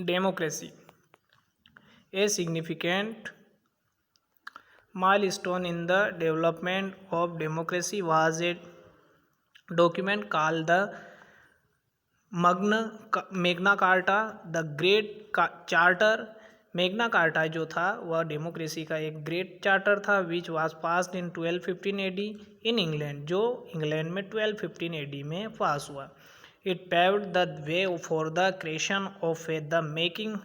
Democracy. A significant milestone in the development of democracy was a document called the Magna Carta, the great charter. Magna Carta जो था वह democracy का एक great charter था, which was passed in 1215 AD in England, जो England में 1215 AD में pass हुआ। It paved the way for the creation of a the making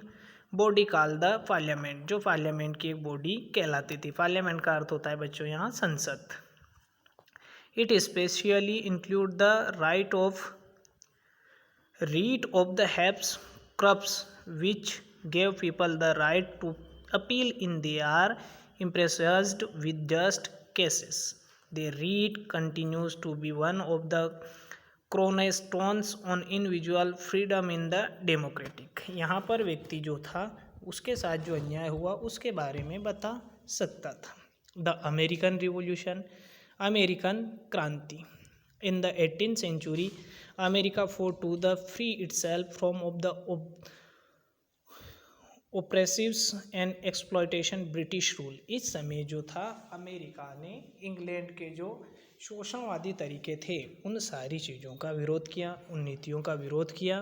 body called the parliament, जो पार्लियामेंट की एक बॉडी कहलाती थी। पार्लियामेंट का अर्थ होता है बच्चों यहाँ संसद। It specially include the right of writ of the habeas corpus, which gave people the right to appeal in their impressed with just cases. The writ continues to be one of the cornerstones on individual freedom in the democratic. यहाँ पर व्यक्ति जो था उसके साथ जो अन्याय हुआ उसके बारे में बता सकता था। द अमेरिकन रिवॉल्यूशन, अमेरिकन क्रांति। In the 18th century, America fought to the free itself from of the oppressives and exploitation British rule. इस समय जो था अमेरिका ने इंग्लैंड के जो शोषणवादी तरीके थे उन सारी चीज़ों का विरोध किया, उन नीतियों का विरोध किया।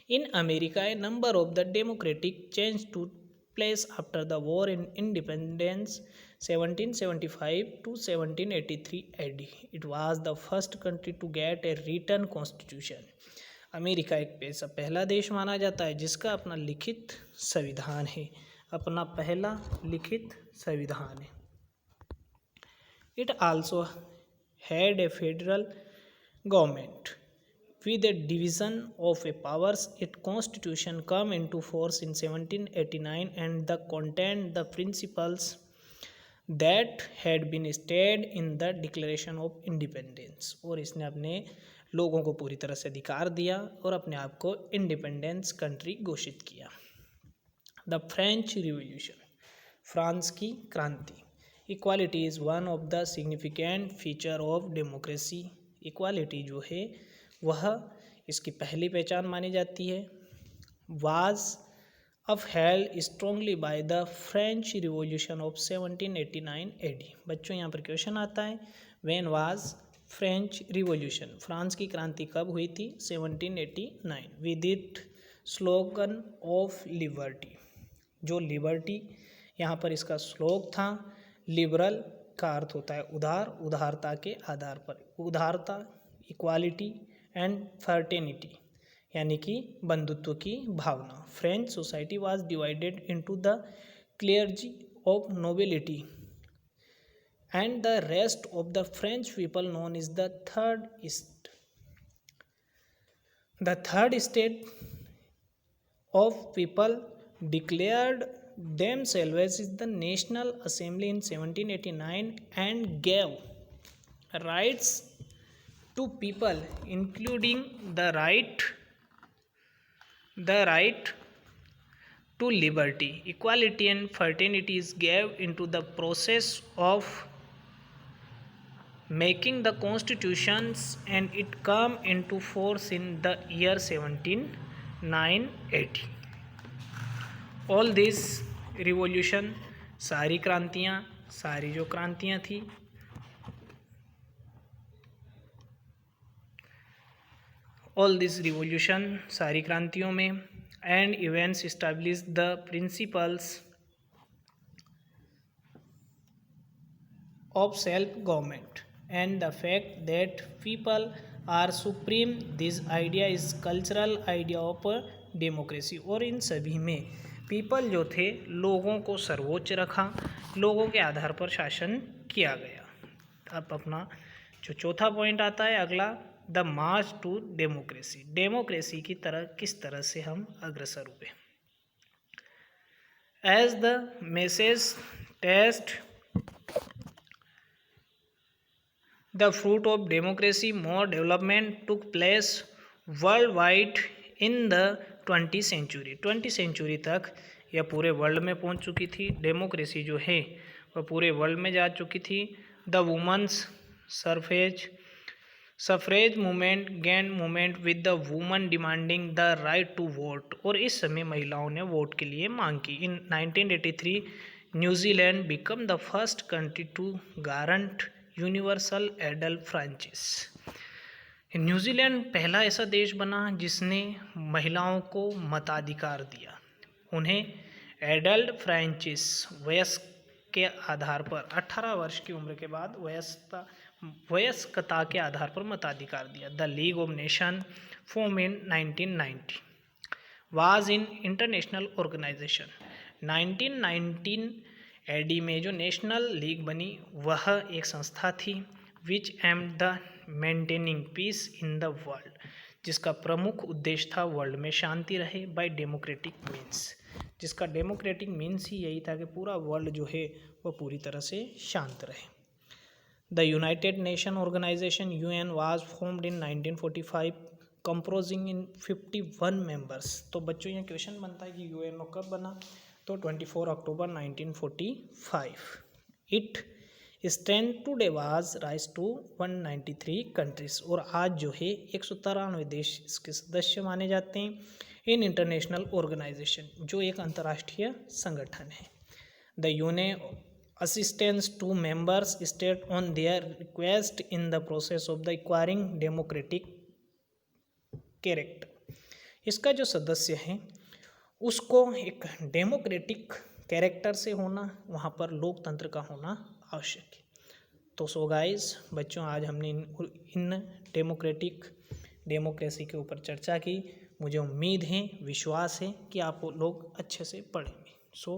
In America, a number of the democratic change took place after the war in independence 1775 to 1783 AD. It was the first country to get a written constitution. America एक पहला देश माना जाता है जिसका अपना लिखित संविधान है, अपना पहला लिखित संविधान है। It also had a federal government with a division of a powers. Its constitution come into force in 1789 and the contained the principles that had been stated in the Declaration of Independence. और इसने अपने लोगों को पूरी तरह से अधिकार दिया और अपने आप को इंडिपेंडेंस कंट्री घोषित किया। द फ्रेंच रिवॉल्यूशन, फ्रांस की क्रांति। Equality is one of the significant feature of democracy. Equality जो है वह इसकी पहली पहचान मानी जाती है। Was upheld strongly by the French revolution of 1789 AD. बच्चों यहाँ पर क्वेश्चन आता है, when was French revolution, France की क्रांति कब हुई थी? 1789। With it slogan of liberty, जो लिबर्टी यहाँ पर इसका श्लोक था। लिबरल का अर्थ होता है उदार, उदारता के आधार पर, उदारता, इक्वालिटी एंड फर्टेनिटी यानी कि बंधुत्व की भावना। French society was divided into the clergy of nobility and the rest of the French people known is the third estate. The third state of people declared themselves as the National Assembly in 1789 and gave rights to people including the right to liberty, equality and fraternity is gave into the process of making the constitutions and it come into force in the year 1780. All this revolution, सारी क्रांतियाँ, सारी जो क्रांतियाँ थी all this revolution, सारी क्रांतियों में and events establish the principles of self government and the fact that people are supreme. This idea is cultural idea of democracy. और इन सभी में पीपल जो थे लोगों को सर्वोच्च रखा, लोगों के आधार पर शासन किया गया। अब अपना जो चौथा पॉइंट आता है अगला, the march to democracy. Democracy की तरह किस तरह से हम अग्रसर हुए। As the message test the fruit of democracy, more development took place world wide in the 20वीं सेंचुरी। 20वीं सेंचुरी तक यह पूरे वर्ल्ड में पहुंच चुकी थी। डेमोक्रेसी जो है वह पूरे वर्ल्ड में जा चुकी थी। The women's suffrage suffrage movement gain movement with the women demanding the right to vote, और इस समय महिलाओं ने वोट के लिए मांग की। In 1983 New Zealand become the first country to grant universal adult franchise. New Zealand पहला ऐसा देश बना जिसने महिलाओं को मताधिकार दिया। उन्हें एडल्ट फ्रेंचाइज वयस्क के आधार पर 18 वर्ष की उम्र के बाद वयस्कता के आधार पर मताधिकार दिया। The League of Nation form in 1990 was in international organisation. 1919 AD में जो नेशनल लीग बनी वह एक संस्था थी which aim the maintaining peace in the world, जिसका प्रमुख उद्देश्य था वर्ल्ड में शांति रहे बाय डेमोक्रेटिक मीन्स, जिसका डेमोक्रेटिक मीन्स ही यही था कि पूरा वर्ल्ड जो है वह पूरी तरह से शांत रहे। The united nation organisation UN was formed in 1945 comprising in 51 members. तो बच्चों ये क्वेश्चन बनता है कि UN कब बना, तो 24 अक्टूबर 1945। It stand today was rise to 193 countries, और आज जो है 193 देश इसके सदस्य माने जाते हैं इन इंटरनेशनल ऑर्गेनाइजेशन, जो एक अंतर्राष्ट्रीय संगठन है। The UN assistance to members state on their request in the process of the acquiring democratic character। इसका जो सदस्य है उसको एक डेमोक्रेटिक कैरेक्टर से होना, वहाँ पर लोकतंत्र का होना आवश्यक है। तो सो गाइस बच्चों, आज हमने इन डेमोक्रेसी के ऊपर चर्चा की। मुझे उम्मीद है, विश्वास है कि आप लोग अच्छे से पढ़ेंगे। सो